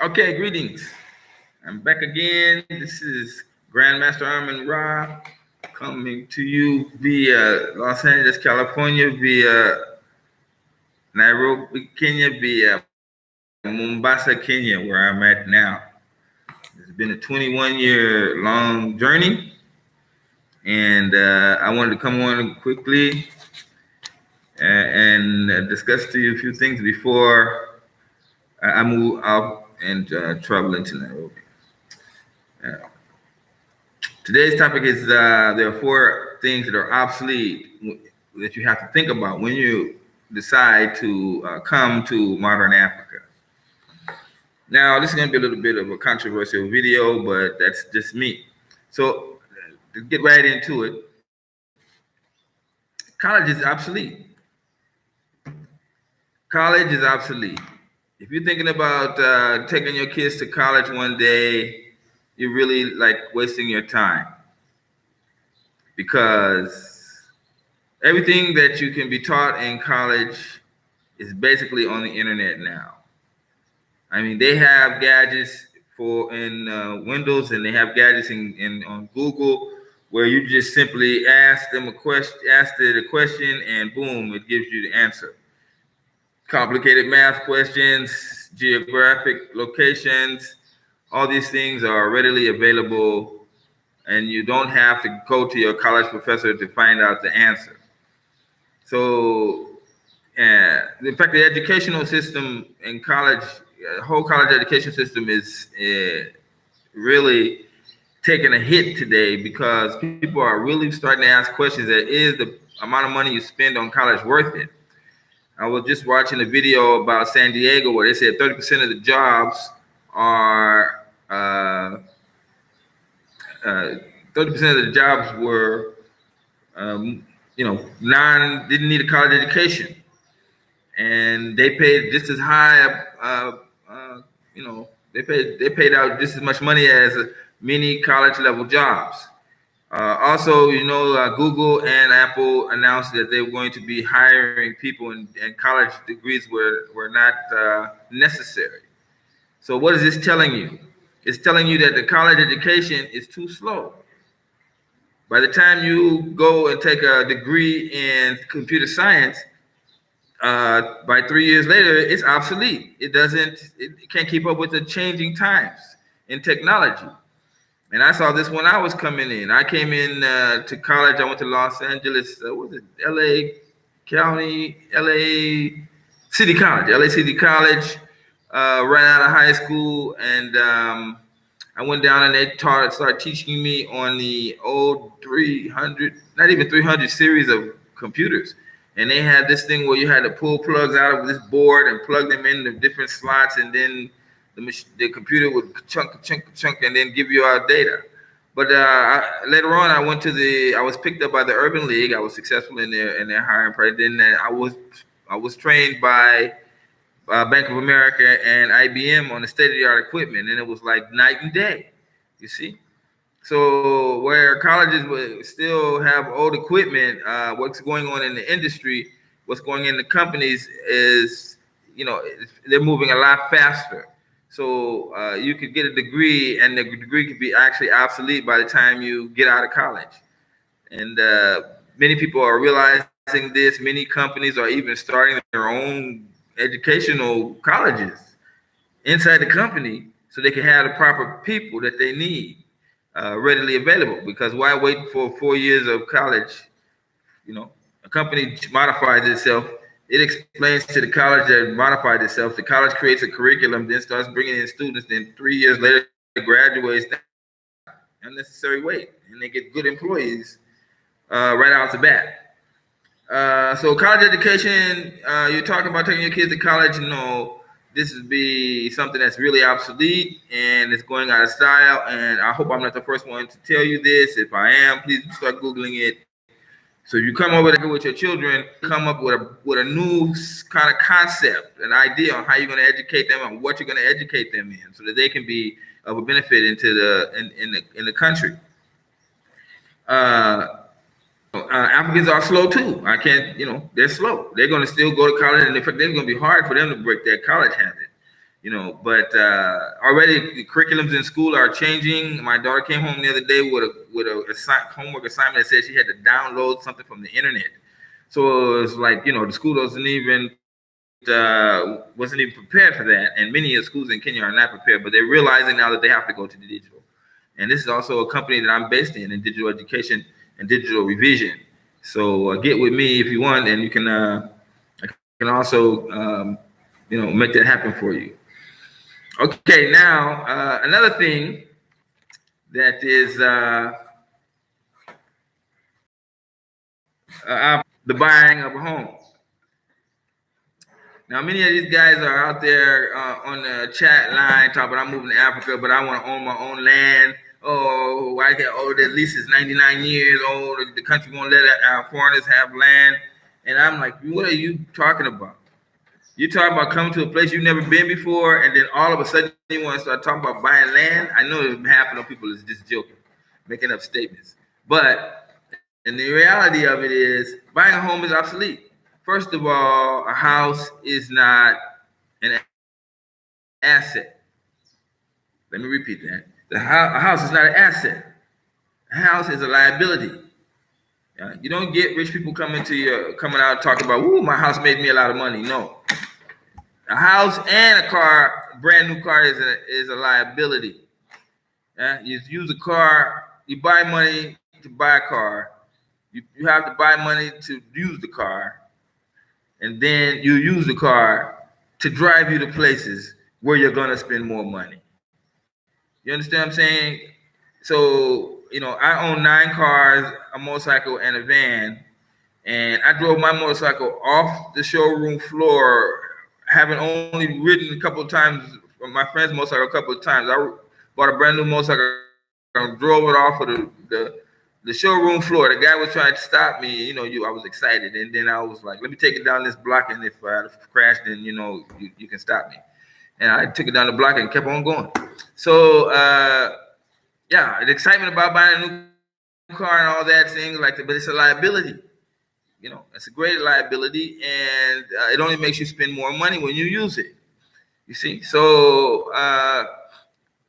Okay, greetings. I'm back again. This is Grandmaster Armin Ra coming to you via Los Angeles, California, via Nairobi, Kenya, via Mombasa, Kenya, where I'm at now. It's been a 21-year long journey, and I wanted to come on quickly and discuss to you a few things before I move out and travel into Nairobi. Uh, Today's topic is there are four things that are obsolete that you have to think about when you decide to come to modern Africa. Now, this is going to be a little bit of a controversial video, but that's just me. So, to get right into it, college is obsolete. College is obsolete. If you're thinking about taking your kids to college one day, you're really like wasting your time because everything that you can be taught in college is basically on the internet now. I mean, they have gadgets for in Windows, and they have gadgets in on Google where you just simply ask them a question, ask it a question, and boom, it gives you the answer. Complicated math questions, geographic locations, all these things are readily available, and you don't have to go to your college professor to find out the answer. So, in fact, the educational system in college, the whole college education system is really taking a hit today because people are really starting to ask questions that is the amount of money you spend on college worth it? I was just watching a video about San Diego where they said 30% of the jobs are 30% of the jobs were didn't need a college education, and they paid just as high. They paid out just as much money as many college level jobs. Also, Google and Apple announced that they were going to be hiring people, and college degrees were not necessary. So, what is this telling you? It's telling you that the college education is too slow. By the time you go and take a degree in computer science, by 3 years later, it's obsolete. It can't keep up with the changing times in technology. And I saw this when I was coming in. I came in to college. I went to Los Angeles, LA County, LA City College, LA City College, right out of high school. And I went down and they started teaching me on the old 300, not even 300 series of computers. And they had this thing where you had to pull plugs out of this board and plug them into different slots, and then the computer would chunk, and then give you our data. But later on, I was picked up by the Urban League. I was successful in their hiring process. Then I was trained by Bank of America and IBM on the state-of-the-art equipment, and it was like night and day. You see. So where colleges would still have old equipment, what's going on in the industry, what's going in the companies is, they're moving a lot faster. So you could get a degree, and the degree could be actually obsolete by the time you get out of college. And many people are realizing this. Many companies are even starting their own educational colleges inside the company so they can have the proper people that they need readily available. Because why wait for 4 years of college? A company modifies itself. It explains to the college that it modified itself. The college creates a curriculum, then starts bringing in students. Then 3 years later, graduates. Unnecessary wait, and they get good employees right off the bat. So college education, you're talking about taking your kids to college. This would be something that's really obsolete and it's going out of style. And I hope I'm not the first one to tell you this. If I am, please start Googling it. So you come over there with your children, come up with a new kind of concept, an idea on how you're going to educate them and what you're going to educate them in, so that they can be of a benefit into in the country. Africans are slow too. They're slow. They're going to still go to college, and in fact, it's going to be hard for them to break their college habit. But already the curriculums in school are changing. My daughter came home the other day with a homework assignment that said she had to download something from the internet. So it was like, the school wasn't even prepared for that, and many of the schools in Kenya are not prepared. But they're realizing now that they have to go to the digital. And this is also a company that I'm based in digital education and digital revision. So get with me if you want, and you can I can also make that happen for you. Okay, now another thing that is the buying of a home. Now, many of these guys are out there on the chat line talking about I'm moving to Africa, but I want to own my own land. Oh, the lease is 99 years old. The country won't let foreigners have land. And I'm like, what are you talking about? You're talking about coming to a place you've never been before, and then all of a sudden you want to start talking about buying land? I know half of the people is just joking, making up statements. But and the reality of it is buying a home is obsolete. First of all, a house is not an asset. Let me repeat that. A house is not an asset. A house is a liability. You don't get rich people coming out talking about, "Ooh, my house made me a lot of money." No, a house and a car, brand new car, is a liability. You use a car. You buy money to buy a car. You have to buy money to use the car, and then you use the car to drive you to places where you're gonna spend more money. You understand what I'm saying? So, I own 9 cars, a motorcycle, and a van, and I drove my motorcycle off the showroom floor, having only ridden a couple of times from my friend's motorcycle a couple of times. I bought a brand new motorcycle and drove it off of the showroom floor. The guy was trying to stop me. I was excited, and then I was like, "Let me take it down this block, and if I crash, then you can stop me." And I took it down the block and kept on going. So the excitement about buying a new car and all that things like that, but it's a liability. It's a great liability, and it only makes you spend more money when you use it. You see, so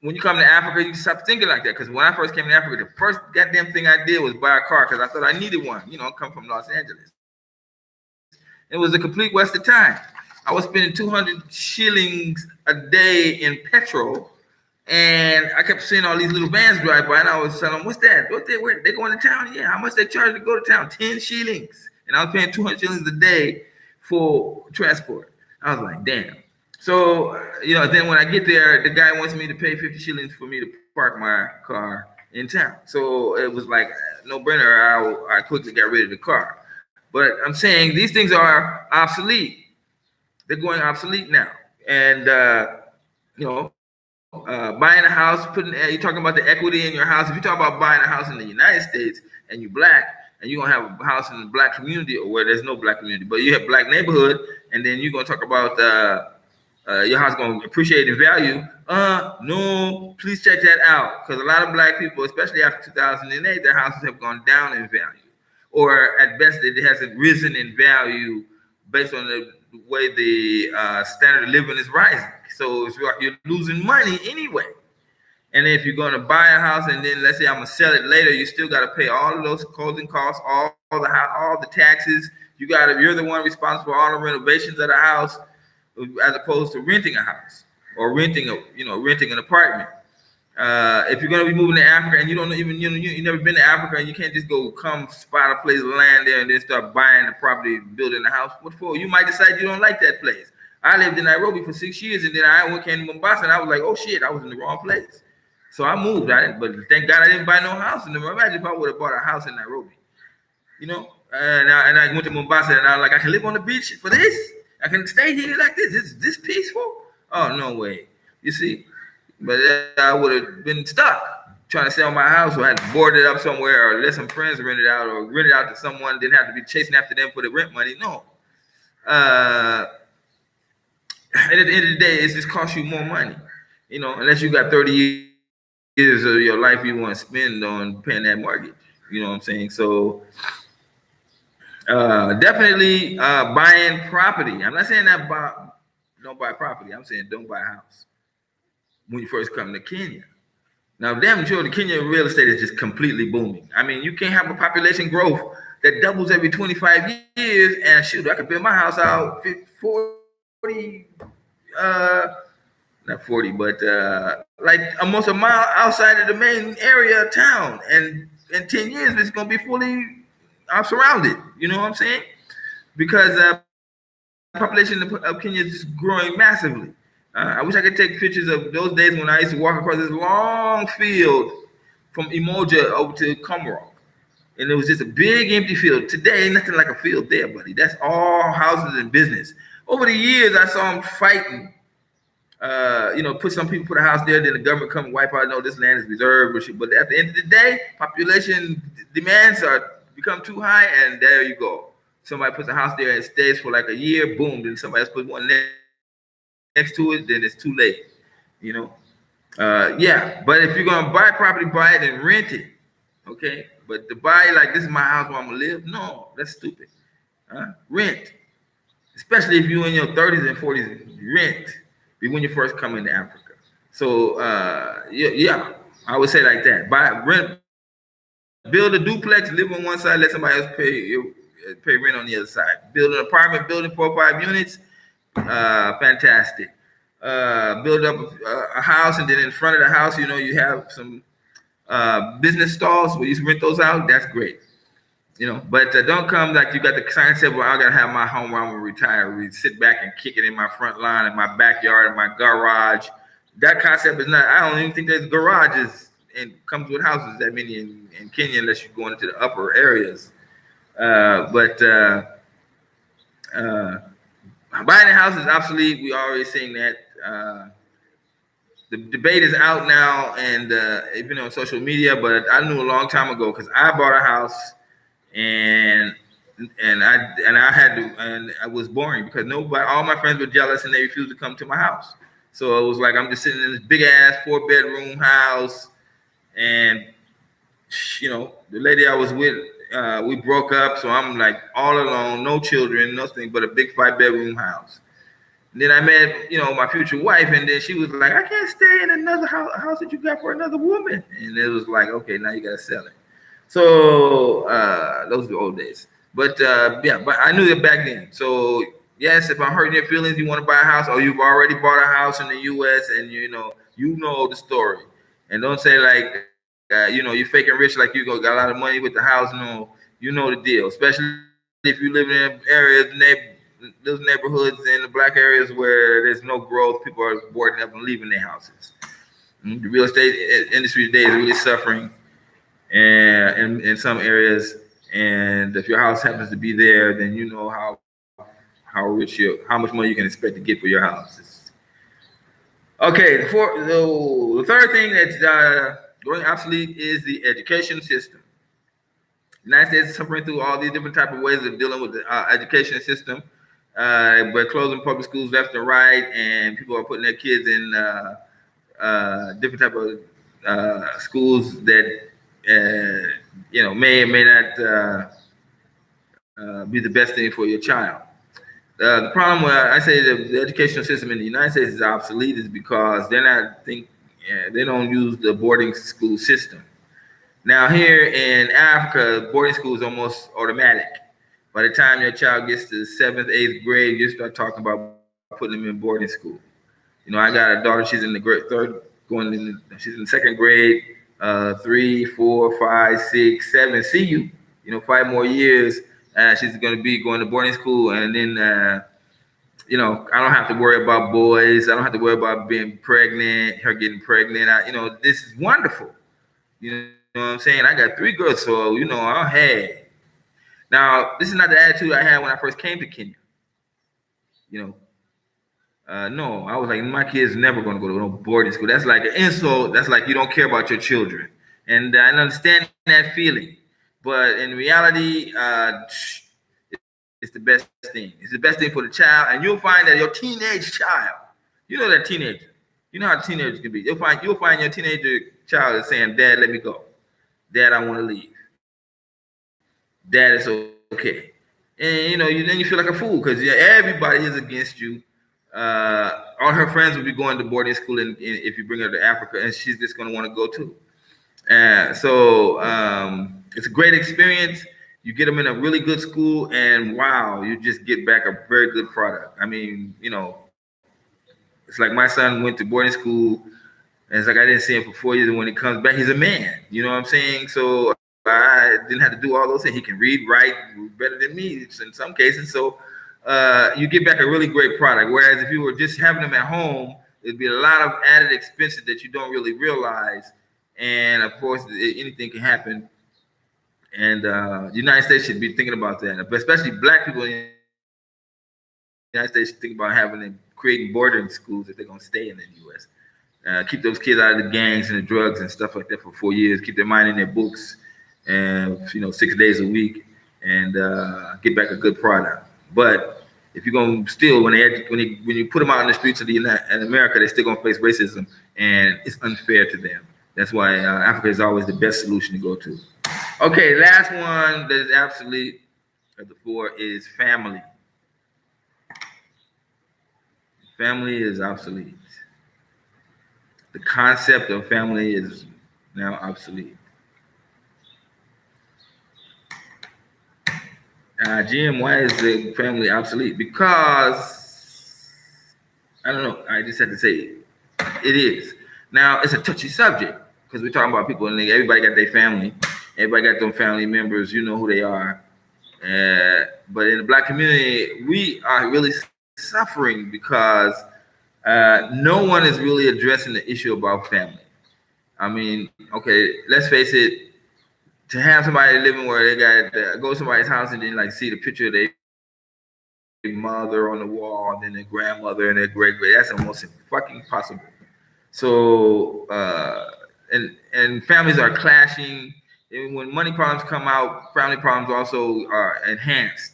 when you come to Africa, you stop thinking like that. Because when I first came to Africa, the first goddamn thing I did was buy a car because I thought I needed one. I come from Los Angeles. It was a complete waste of time. I was spending 200 shillings a day in petrol, and I kept seeing all these little vans drive by, and I was telling them, "What's that? Where they going to town? Yeah, how much they charge to go to town? 10 shillings." And I was paying 200 shillings a day for transport. I was like, damn. So, then when I get there, the guy wants me to pay 50 shillings for me to park my car in town. So it was like no brainer. I quickly got rid of the car. But I'm saying these things are obsolete. They're going obsolete now. And, buying a house, you're talking about the equity in your house. If you talk about buying a house in the United States and you're black, and you're going to have a house in the black community, or where there's no black community, but you have black neighborhood, and then you're going to talk about your house going to appreciate in value. No, please check that out. Because a lot of black people, especially after 2008, their houses have gone down in value. Or at best, it hasn't risen in value based on the way the standard of living is rising. So you're losing money anyway. And if you're going to buy a house and then let's say I'm going to sell it later, you still got to pay all of those closing costs, all the taxes. You're the one responsible for all the renovations of the house, as opposed to renting a house or renting an apartment. If you're going to be moving to Africa and you don't even you've never been to Africa, and you can't just come spot a place of land there and then start buying the property, building a house. What for? You might decide you don't like that place. I lived in Nairobi for 6 years, and then I came to Mombasa, and I was like, oh shit, I was in the wrong place. So I moved. But thank God I didn't buy no house. And imagine if I would have bought a house in Nairobi, And I went to Mombasa, and I was like, I can live on the beach for this. I can stay here like this. Is this peaceful? Oh, no way. You see? But I would have been stuck trying to sell my house, or had to board it up somewhere, or let some friends rent it out, or rent it out to someone. Didn't have to be chasing after them for the rent money. No. And at the end of the day, it just costs you more money. Unless you got 30 years of your life you want to spend on paying that mortgage. You know what I'm saying? So definitely buying property. I'm not saying that don't buy property. I'm saying don't buy a house when you first come to Kenya. Now, damn sure the Kenyan real estate is just completely booming. I mean, you can't have a population growth that doubles every 25 years, and shoot, I could build my house out 40, not 40, but like almost a mile outside of the main area of town. And in 10 years, it's going to be fully surrounded. You know what I'm saying? Because population of Kenya is just growing massively. I wish I could take pictures of those days when I used to walk across this long field from Emoja over to Comoros. And it was just a big empty field. Today, ain't nothing like a field there, buddy. That's all houses and business. Over the years, I saw them fighting. Put some people put a house there, then the government come and wipe out. No, this land is reserved. But at the end of the day, population demands are become too high, and there you go. Somebody puts a house there and stays for like a year, boom. Then somebody else puts one next to it, then it's too late. You know. Yeah, but if you're gonna buy property, buy it and rent it. Okay, but to buy like this is my house where I'm gonna live, no, that's stupid. Rent, especially if you're in your 30s and 40s, rent. Be when you first come into Africa. So yeah, I would say like that. Buy rent, build a duplex, live on one side, let somebody else pay rent on the other side. Build an apartment building, 4 or 5 units, fantastic. Build up a house, and then in front of the house, you have some business stalls where you rent those out. That's great. But don't come like you got the concept where I gotta have my home where I'm gonna retire. We sit back and kick it in my front lawn, in my backyard, in my garage. That concept is not. I don't even think there's garages and comes with houses that many in Kenya unless you're going into the upper areas. But buying a house is obsolete. We already seen that. The debate is out now, and even on social media. But I knew a long time ago because I bought a house. And I was boring because all my friends were jealous and they refused to come to my house. So it was like I'm just sitting in this big ass 4-bedroom house, and the lady I was with, we broke up, so I'm like all alone, no children, nothing but a big 5-bedroom house. And then I met my future wife, and then she was like, I can't stay in another house that you got for another woman, and it was like, okay, now you gotta sell it. So those are the old days. But but I knew that back then. So yes, if I'm hurting your feelings, you want to buy a house, or you've already bought a house in the U.S. and you know the story, and don't say like you're faking rich like you got a lot of money with the house. No, you know the deal. Especially if you live in areas, those neighborhoods in the black areas where there's no growth, people are boarding up and leaving their houses. The real estate industry today is really suffering. And in some areas, and if your house happens to be there, then you know how much money you can expect to get for your house. Okay, the third thing that's going obsolete is the education system. The United States is suffering through all these different type of ways of dealing with the education system. We're closing public schools left and right, and people are putting their kids in different type of schools that may or may not be the best thing for your child. The problem where I say the educational system in the United States is obsolete is because they don't use the boarding school system. Now here in Africa, boarding school is almost automatic. By the time your child gets to 7th, 8th grade, you start talking about putting them in boarding school. I got a daughter; she's in the she's in the 2nd grade. 3, 4, 5, 6, 7. See you. 5 more years. She's going to be going to boarding school, and then I don't have to worry about boys. I don't have to worry about being pregnant, her getting pregnant. This is wonderful. You know what I'm saying? I got 3 girls, so I'll have. Now, this is not the attitude I had when I first came to Kenya. No, I was like, my kid's never going to go to no boarding school. That's like an insult. That's like you don't care about your children. And I understand that feeling. But in reality, it's the best thing. It's the best thing for the child. And you'll find that your teenage child, that teenager, how teenagers can be. You'll find your teenager child is saying, Dad, let me go. Dad, I want to leave. Dad, it's okay. And then you feel like a fool because everybody is against you. all her friends will be going to boarding school, and if you bring her to Africa, and she's just going to want to go too. So it's a great experience. You get them in a really good school, and wow, you just get back a very good product. I mean, it's like my son went to boarding school, and it's like I didn't see him for 4 years, and when he comes back, he's a man. You know what I'm saying? So I didn't have to do all those things. He can read, write better than me in some cases. So you get back a really great product. Whereas if you were just having them at home, it'd be a lot of added expenses that you don't really realize. And of course, anything can happen. And the United States should be thinking about that, but especially Black people in the United States should think about creating boarding schools if they're going to stay in the U.S. Keep those kids out of the gangs and the drugs and stuff like that for 4 years. Keep their mind in their books, and 6 days a week, and get back a good product. But if you're gonna still when you put them out in the streets of in America, they're still gonna face racism, and it's unfair to them. That's why Africa is always the best solution to go to. Okay, last one that is obsolete of the four is family. Family is obsolete. The concept of family is now obsolete. Jim, why is the family obsolete? Because I don't know. I just had to say it is. Now it's a touchy subject because we're talking about people and everybody got their family. Everybody got their family members. You know who they are. But in the Black community, we are really suffering because no one is really addressing the issue about family. I mean, okay, let's face it. To have somebody living where they got go to somebody's house and then like see the picture of their mother on the wall, and then their grandmother and their great, that's almost fucking impossible. So and families are clashing. And when money problems come out, family problems also are enhanced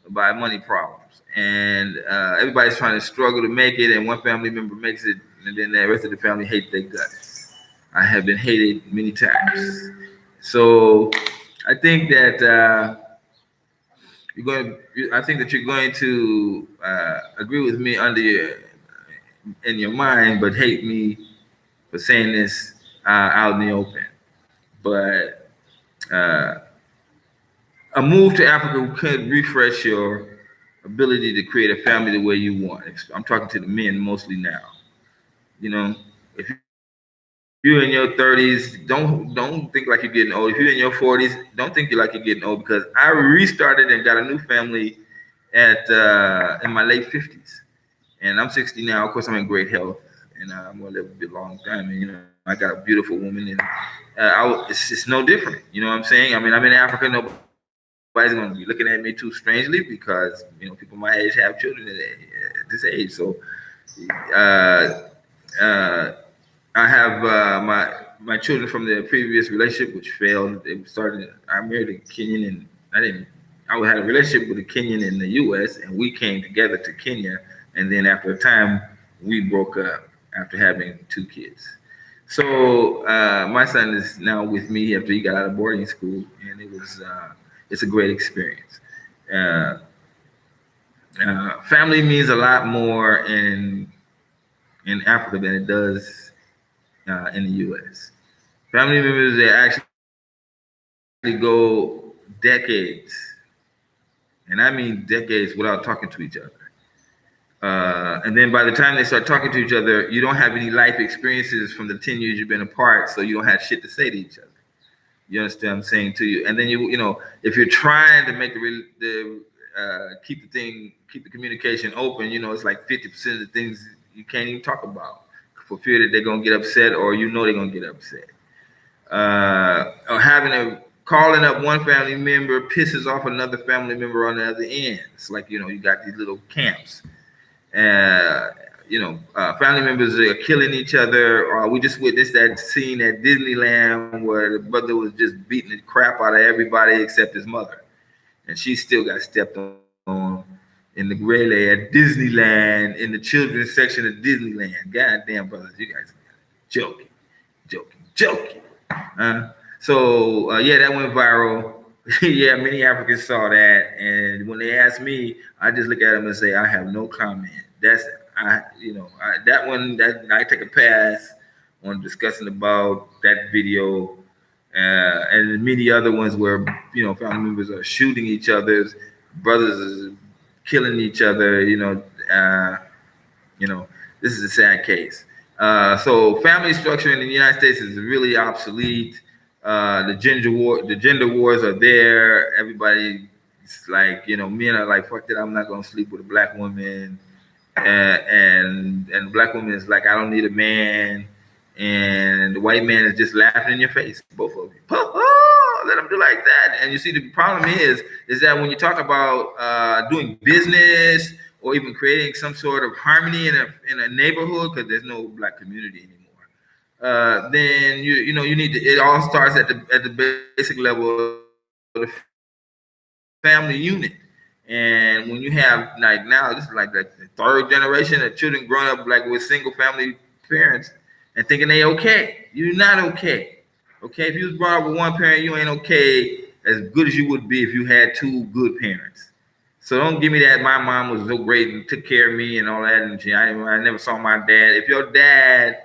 by money problems. And everybody's trying to struggle to make it, and one family member makes it, and then the rest of the family hate their guts. I have been hated many times. So I think that I think that you're going to agree with me in your mind, but hate me for saying this out in the open. But a move to Africa could refresh your ability to create a family the way you want. I'm talking to the men mostly now. You know, if you're in your 30s, don't think like you're getting old. If you're in your 40s, don't think you're like you're getting old, because I restarted and got a new family at in my late 50s, and I'm 60 now. Of course, I'm in great health, and I'm gonna live a bit long time. And I got a beautiful woman, and it's no different. You know what I'm saying? I mean, I'm in Africa. Nobody's gonna be looking at me too strangely because people my age have children at this age. So. Uh, uh, I have my children from the previous relationship, which failed. It started. I married a Kenyan, and I had a relationship with a Kenyan in the U.S., and we came together to Kenya. And then after a time, we broke up after having 2 kids. So my son is now with me after he got out of boarding school, and it's a great experience. Uh, Family means a lot more in Africa than it does in the U.S. Family members that actually go decades, and I mean decades, without talking to each other. And then by the time they start talking to each other, you don't have any life experiences from the 10 years you've been apart, so you don't have shit to say to each other. You understand what I'm saying to you? And then if you're trying to make keep the communication open, it's like 50% of the things you can't even talk about for fear that they're gonna get upset, or they're gonna get upset. Or calling up one family member pisses off another family member on the other end. It's like you got these little camps. Family members are killing each other. We just witnessed that scene at Disneyland where the brother was just beating the crap out of everybody except his mother, and she still got stepped on in the grele at Disneyland, in the children's section of Disneyland. Goddamn, brothers, you guys are joking. Yeah, that went viral. Yeah, many Africans saw that, and when they ask me, I just look at them and say, I have no comment. that one that I take a pass on discussing about that video, and many other ones where family members are shooting each other's brothers, is killing each other. You know, this is a sad case. So family structure in the United States is really obsolete. The gender wars are there. Everybody, it's like men are like, fuck that, I'm not gonna sleep with a black woman, and the black woman is like, I don't need a man, and the white man is just laughing in your face, both of you. Let them do like that. And you see, the problem is that when you talk about doing business or even creating some sort of harmony in a neighborhood, because there's no black community anymore, then you need to. It all starts at the basic level of the family unit. And when you have, like, now, this is like the third generation of children growing up like with single family parents and thinking they okay. You're not okay. Okay, if you was brought up with one parent, you ain't okay as good as you would be if you had two good parents. So don't give me that my mom was so great and took care of me and all that. And I never saw my dad. If your dad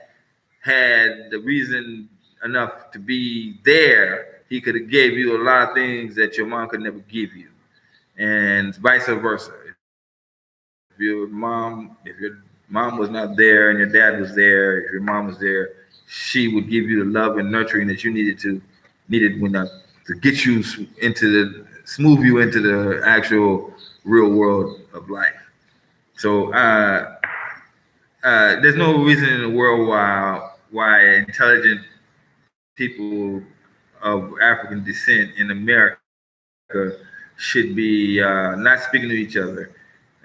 had the reason enough to be there, he could have gave you a lot of things that your mom could never give you, and vice versa. If your mom was not there and your dad was there, if your mom was there, she would give you the love and nurturing that you needed when to get you smooth you into the actual real world of life. So there's no reason in the world why intelligent people of African descent in America should be not speaking to each other,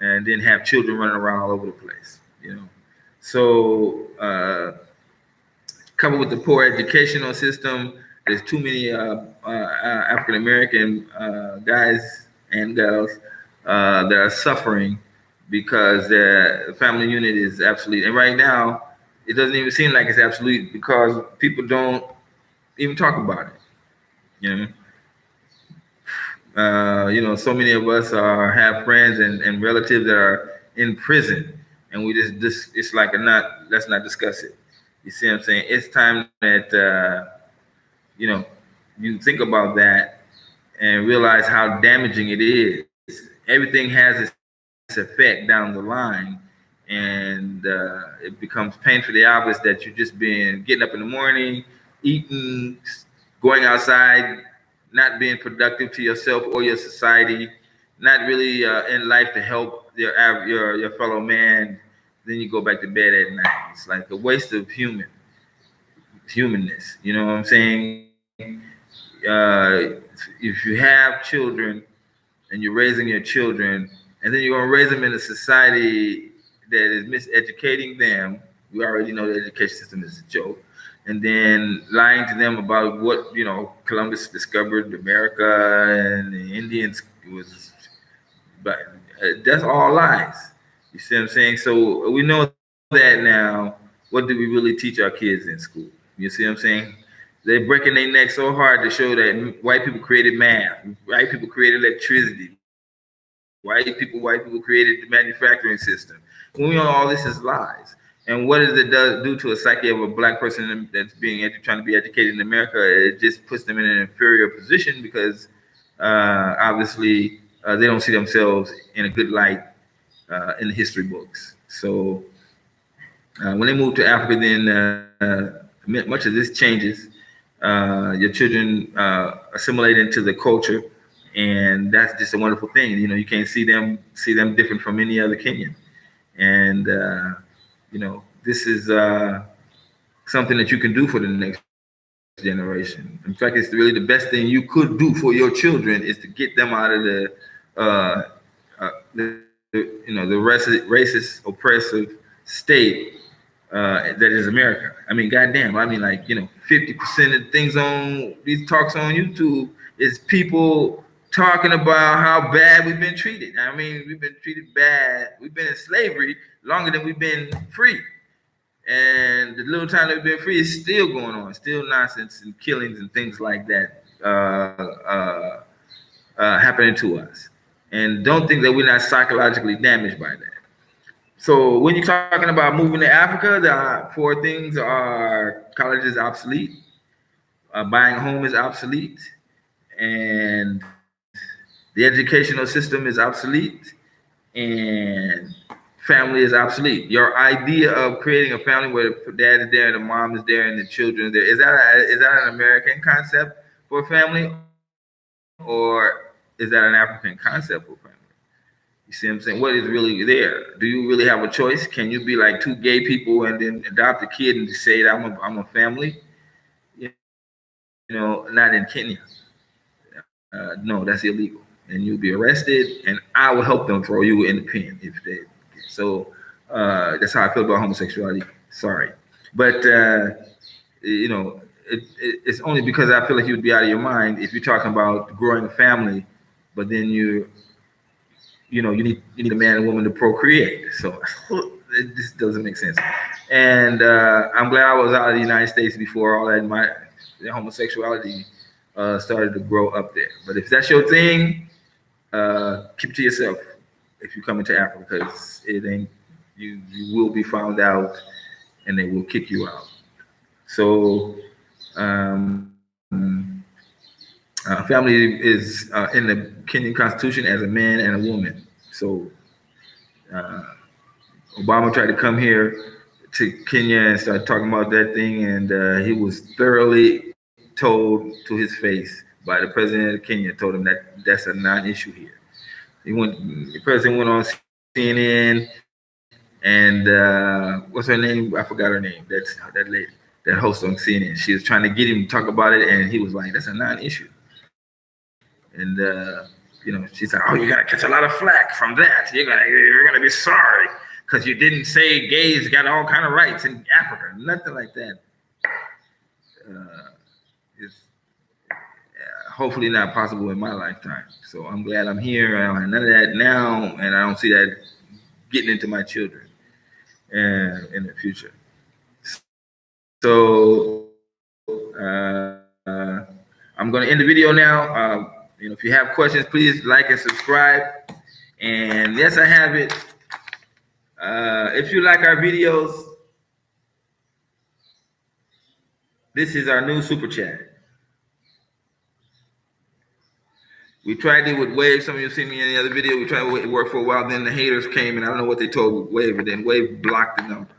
and then have children running around all over the place. So coupled with the poor educational system, there's too many African American guys and girls that are suffering because their family unit is obsolete. And right now, it doesn't even seem like it's absolute because people don't even talk about it. You know, so many of us have friends and relatives that are in prison, and we just it's like let's not discuss it. You see what I'm saying? It's time that you know you think about that and realize how damaging it is. Everything has its effect down the line, and it becomes painfully obvious that you've just been getting up in the morning, eating, going outside, not being productive to yourself or your society, not really in life to help your fellow man. Then you go back to bed at night. It's like a waste of humanness. You know what I'm saying? If you have children and you're raising your children, and then you're going to raise them in a society that is miseducating them. We already know the education system is a joke. And then lying to them about what Columbus discovered America and the Indians was, but that's all lies. You see what I'm saying? So we know that now. What do we really teach our kids in school? You see what I'm saying? They're breaking their neck so hard to show that white people created math, white people created electricity, white people created the manufacturing system. When we know all this is lies. And what does it do to a psyche of a black person that's trying to be educated in America? It just puts them in an inferior position because obviously they don't see themselves in a good light in the history books. So when they move to Africa, then much of this changes. Your children assimilate into the culture, and that's just a wonderful thing. You can't see them different from any other Kenyan, and this is something that you can do for the next generation. In fact, it's really the best thing you could do for your children is to get them out of the racist, oppressive state that is America. I mean, goddamn. I mean, 50% of the things on these talks on YouTube is people talking about how bad we've been treated. I mean, we've been treated bad. We've been in slavery longer than we've been free. And the little time that we've been free is still going on, still nonsense and killings and things like that happening to us. And don't think that we're not psychologically damaged by that. So when you're talking about moving to Africa, the four things are: college is obsolete, buying a home is obsolete, and the educational system is obsolete, and family is obsolete. Your idea of creating a family where the dad is there and the mom is there and the children are there, is that an American concept for a family, or is that an African concept for family? You see what I'm saying? What is really there? Do you really have a choice? Can you be like two gay people and then adopt a kid and say that I'm a family? Not in Kenya. No, that's illegal, and you'll be arrested, and I will help them throw you in the pen if they. So that's how I feel about homosexuality. Sorry, but it's only because I feel like you'd be out of your mind if you're talking about growing a family, but then you need a man and woman to procreate. So this doesn't make sense. And I'm glad I was out of the United States before all that the homosexuality started to grow up there. But if that's your thing, keep it to yourself if you come into Africa, because it ain't you will be found out and they will kick you out. So um, family is in the Kenyan Constitution as a man and a woman. So uh, Obama tried to come here to Kenya and start talking about that thing, and he was thoroughly told to his face by the president of Kenya, told him that that's a non-issue here. The president went on CNN, and what's her name? I forgot her name. That's that lady, that host on CNN. She was trying to get him to talk about it, and he was like, "That's a non-issue." And she's like, "Oh, you're gonna catch a lot of flack from that. You're gonna be sorry because you didn't say gays got all kind of rights in Africa." Nothing like that. Is hopefully not possible in my lifetime. So I'm glad I'm here. I don't have none of that now, and I don't see that getting into my children in the future. So I'm going to end the video now. If you have questions, please like and subscribe. And yes, I have it. If you like our videos, this is our new super chat. We tried it with Wave. Some of you seen me in the other video. We tried to work for a while. Then the haters came, and I don't know what they told Wave, but then Wave blocked the number.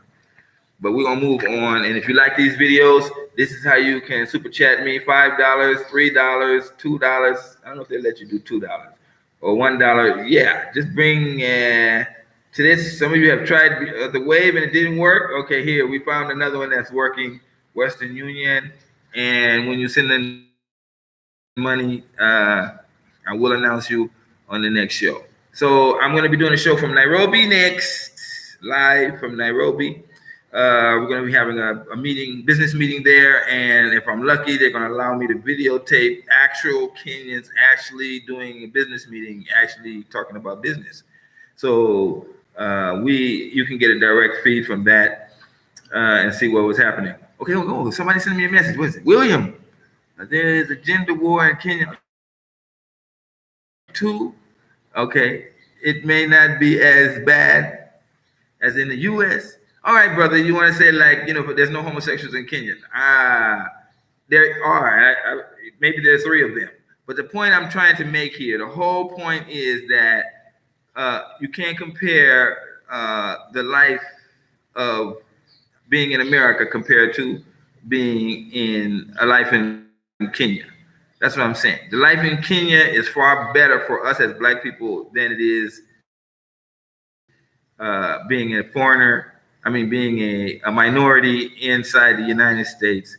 But we're gonna move on. And if you like these videos, this is how you can super chat me: $5, $3, $2. I don't know if they let you do $2 or $1. Yeah, just bring to this. Some of you have tried the Wave and it didn't work. Okay, here we found another one that's working. Western Union. And when you send in money, I will announce you on the next show. So I'm going to be doing a show from Nairobi next, live from Nairobi. We're going to be having a business meeting there, and if I'm lucky, they're going to allow me to videotape actual Kenyans actually doing a business meeting, actually talking about business. So you can get a direct feed from that and see what was happening. Okay, somebody sent me a message. What is it? William, there is a gender war in Kenya too. Okay, it may not be as bad as in the U.S. All right, brother, you want to say but there's no homosexuals in Kenya. There are. Maybe there's 3 of them. But the point I'm trying to make here, the whole point is that you can't compare the life of being in America compared to being in a life in Kenya. That's what I'm saying. The life in Kenya is far better for us as black people than it is being a foreigner. Being a minority inside the United States,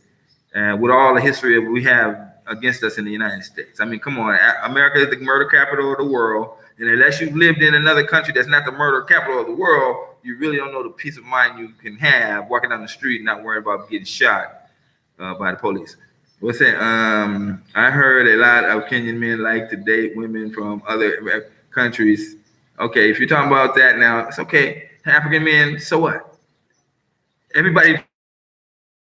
with all the history we have against us in the United States. Come on, America is the murder capital of the world, and unless you've lived in another country that's not the murder capital of the world, you really don't know the peace of mind you can have walking down the street and not worrying about getting shot by the police. What's that? I heard a lot of Kenyan men like to date women from other countries. Okay, if you're talking about that now, it's okay. African men, so what? Everybody,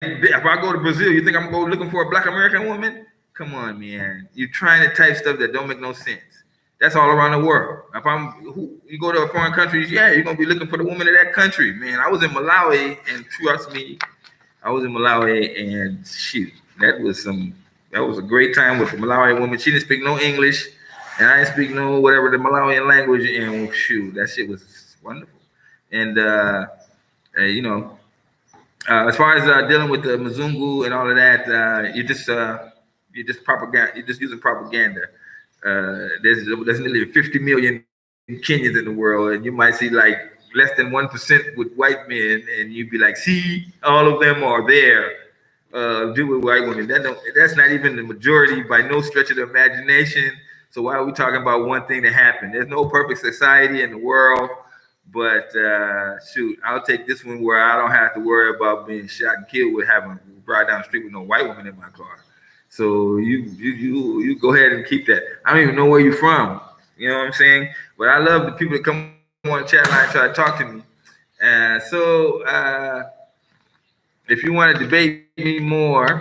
if I go to Brazil, you think I'm going to go looking for a black American woman? Come on, man. You're trying to type stuff that don't make no sense. That's all around the world. If you go to a foreign country, yeah, you're gonna be looking for the woman of that country, man. I was in Malawi, and trust me, I was in Malawi, and shoot, that was a great time with the Malawi woman. She didn't speak no English, and I didn't speak no whatever the Malawian language, and shoot, that shit was wonderful. And you know, as far as dealing with the Mzungu and all of that, you're just propaganda. You're just using propaganda. There's nearly 50 million Kenyans in the world, and you might see like less than 1% with white men, and you'd be like, see, all of them are there. Do with white women. That's not even the majority by no stretch of the imagination. So why are we talking about one thing that happened? There's no perfect society in the world. But shoot, I'll take this one where I don't have to worry about being shot and killed with having ride down the street with no white woman in my car. So you go ahead and keep that. I don't even know where you're from. You know what I'm saying? But I love the people that come on the chat line and try to talk to me. If you want to debate me more,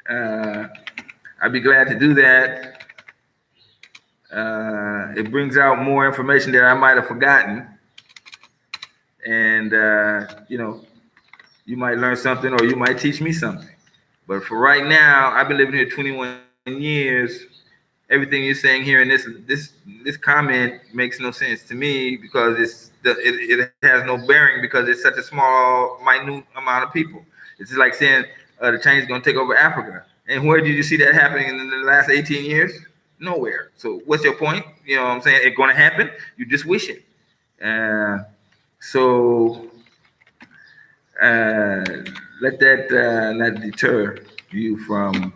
I'd be glad to do that. It brings out more information that I might have forgotten. And, you know, you might learn something or you might teach me something. But for right now, I've been living here 21 years. Everything you're saying here in this comment makes no sense to me because it has no bearing because it's such a small, minute amount of people. It's like saying the Chinese are going to take over Africa. And where did you see that happening in the last 18 years? Nowhere. So what's your point? You know what I'm saying? It's going to happen. You just wish it. So let that not deter you from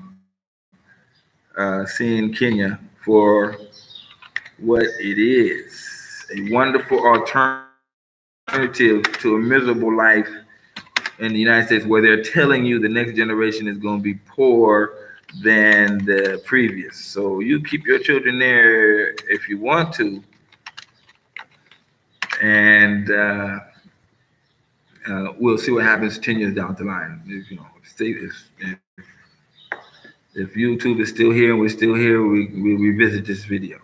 seeing Kenya for what it is, a wonderful alternative to a miserable life in the United States where they're telling you the next generation is going to be poor than the previous. So you keep your children there if you want to. And we'll see what happens 10 years down the line. If YouTube is still here and we're still here, we revisit this video.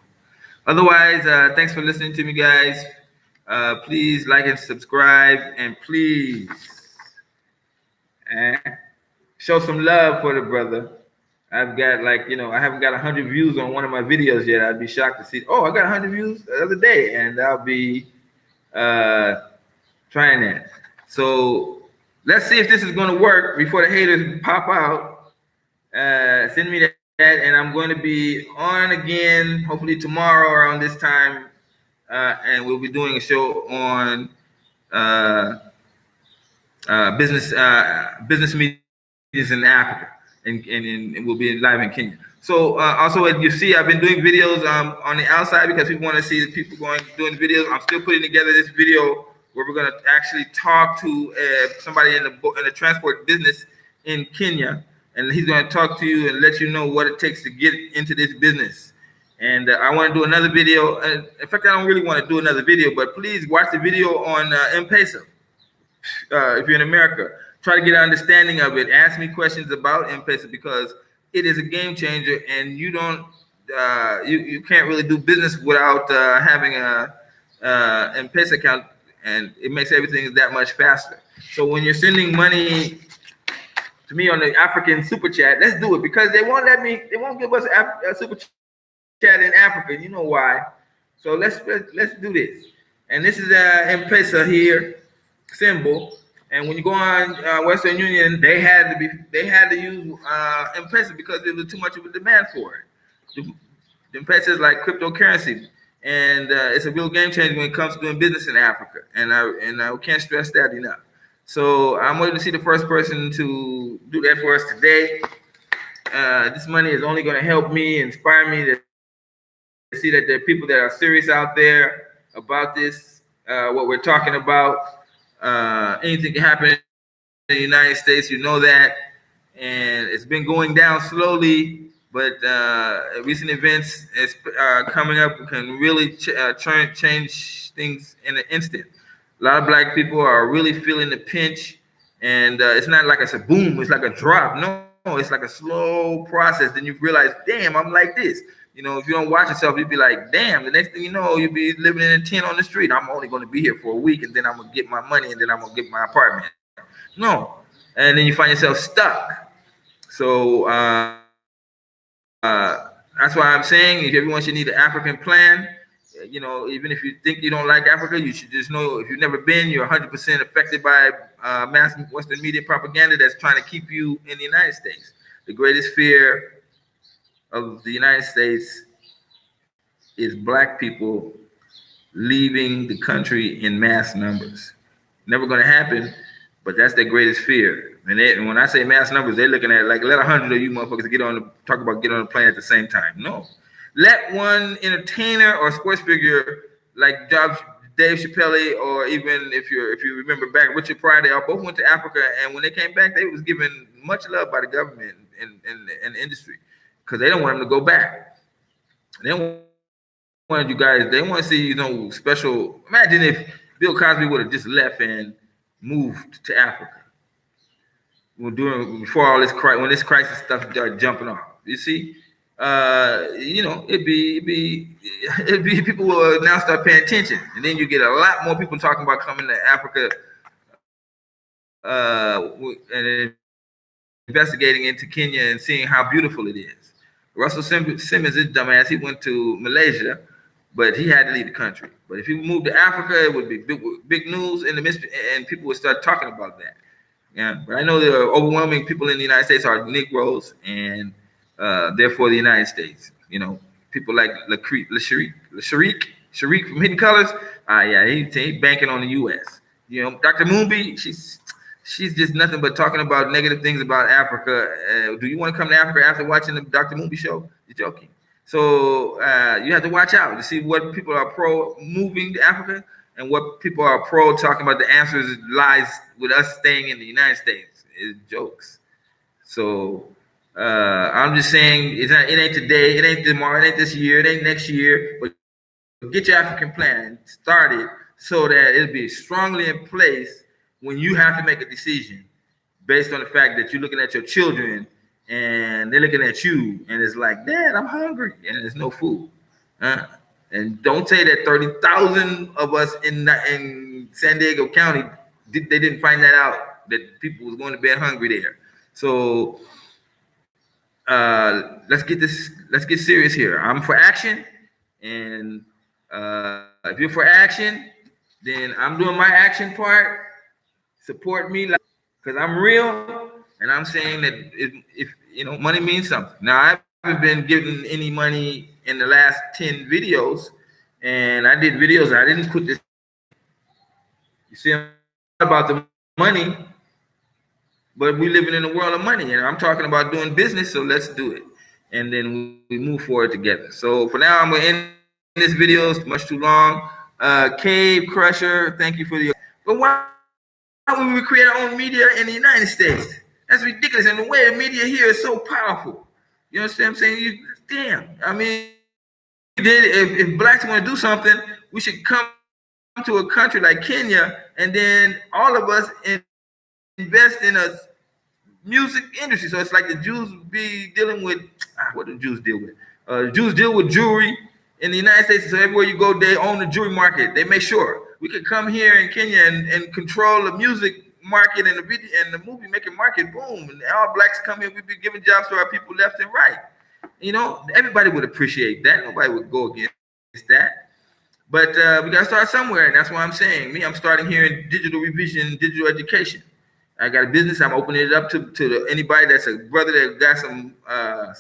Otherwise, thanks for listening to me, guys. Please like and subscribe, and please show some love for the brother. I've got I haven't got 100 views on one of my videos yet. I'd be shocked to see, I got 100 views the other day, and I'll be trying that. So let's see if this is going to work before the haters pop out. Send me that, and I'm going to be on again, hopefully tomorrow around this time, and we'll be doing a show on business meetings in Africa, and we'll be live in Kenya. So also, as you see, I've been doing videos on the outside because people want to see the people doing videos. I'm still putting together this video where we're going to actually talk to somebody in the transport business in Kenya, and he's going to talk to you and let you know what it takes to get into this business. And I want to do another video. In fact, I don't really want to do another video, but please watch the video on M-Pesa. If you're in America, try to get an understanding of it. Ask me questions about M-Pesa because it is a game changer, and you can't really do business without having a M-Pesa account, and it makes everything that much faster. So when you're sending money to me on the African super chat, let's do it because they won't give us a super chat in Africa. You know why? So let's do this. And this is M-Pesa here symbol, and when you go on Western Union, they had to use M-Pesa because there was too much of a demand for it. M-Pesa is like cryptocurrency, and it's a real game changer when it comes to doing business in Africa. And I can't stress that enough. So I'm waiting to see the first person to do that for us today. This money is only going to help me, inspire me to see that there are people that are serious out there about this, what we're talking about. Anything can happen in the United States, you know that, and it's been going down slowly, but recent events is coming up can really change things in an instant. A lot of black people are really feeling the pinch, and it's not like it's a boom, it's like a drop. No, it's like a slow process. Then you realize, damn, I'm like this. if you don't watch yourself, you'd be like, damn, the next thing you know, you'll be living in a tent on the street. I'm only going to be here for a week, and then I'm going to get my money, and then I'm going to get my apartment. No. And then you find yourself stuck. So that's why I'm saying if everyone should need an African plan. Even if you think you don't like Africa, you should just know if you've never been, you're 100% affected by mass Western media propaganda that's trying to keep you in the United States. The greatest fear of the United States is black people leaving the country in mass numbers. Never going to happen, but that's their greatest fear. And when I say mass numbers, they're looking at like, let 100 of you motherfuckers get on the plane at the same time. No. Let one entertainer or sports figure like Dave Chappelle, or even if you remember back, Richard Pryor, they all both went to Africa, and when they came back, they was given much love by the government and the industry, because they don't want them to go back. They don't want you guys. They want to see special. Imagine if Bill Cosby would have just left and moved to Africa. Before all this when this crisis stuff started jumping off. You see, it'd be people will now start paying attention, and then you get a lot more people talking about coming to Africa and investigating into Kenya and seeing how beautiful it is. Russell Simmons, this dumbass, he went to Malaysia, but he had to leave the country. But if he moved to Africa, it would be big news in the midst, and people would start talking about that. Yeah, but I know the overwhelming people in the United States are Negroes, and therefore the United States. People like Sharik from Hidden Colors. Yeah, he banking on the U.S. Dr. Moonby, she's just nothing but talking about negative things about Africa. Do you want to come to Africa after watching the Dr. Moonby show? You're joking. So you have to watch out to see what people are pro moving to Africa, and what people are pro talking about. The answers lies with us staying in the United States. Is jokes. So I'm just saying it ain't today, it ain't tomorrow, it ain't this year, it ain't next year. But get your African plan started so that it'll be strongly in place when you have to make a decision based on the fact that you're looking at your children and they're looking at you, and it's like, Dad, I'm hungry, and there's no food. And don't say that 30,000 of us in San Diego County, they didn't find that out, that people was going to bed hungry there. So let's get serious here. I'm for action, and if you're for action, then I'm doing my action part. Support me, because I'm real, and I'm saying that if money means something. Now, I haven't been given any money in the last 10 videos, and I did videos. I didn't put this. You see, I'm about the money, but we living in a world of money, and I'm talking about doing business. So let's do it, and then we move forward together. So for now, I'm gonna end this video. It's much too long. Cave Crusher, thank you for the. But why would we create our own media in the United States? That's ridiculous. And the way the media here is so powerful. You understand what I'm saying? Damn. I mean, if blacks want to do something, we should come to a country like Kenya, and then all of us invest in a music industry. So it's like the Jews be dealing with, what do Jews deal with? The Jews deal with jewelry in the United States. So everywhere you go, they own the jewelry market. They make sure. We could come here in Kenya and control the music market and the video and the movie making market. Boom. And all blacks come here. We'd be giving jobs to our people left and right. Everybody would appreciate that. Nobody would go against that. But we got to start somewhere. And that's why I'm saying, I'm starting here in digital revision, digital education. I got a business. I'm opening it up to anybody that's a brother that got some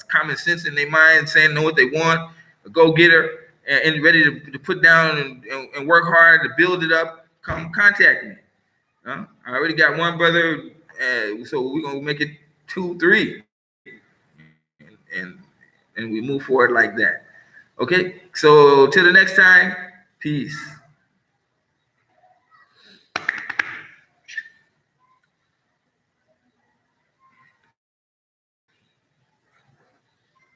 common sense in their mind, saying know what they want, a go-getter, and ready to put down and work hard to build it up. Come contact me. I already got one brother, so we're gonna make it 2, 3, and we move forward like that. Okay. So till the next time, peace.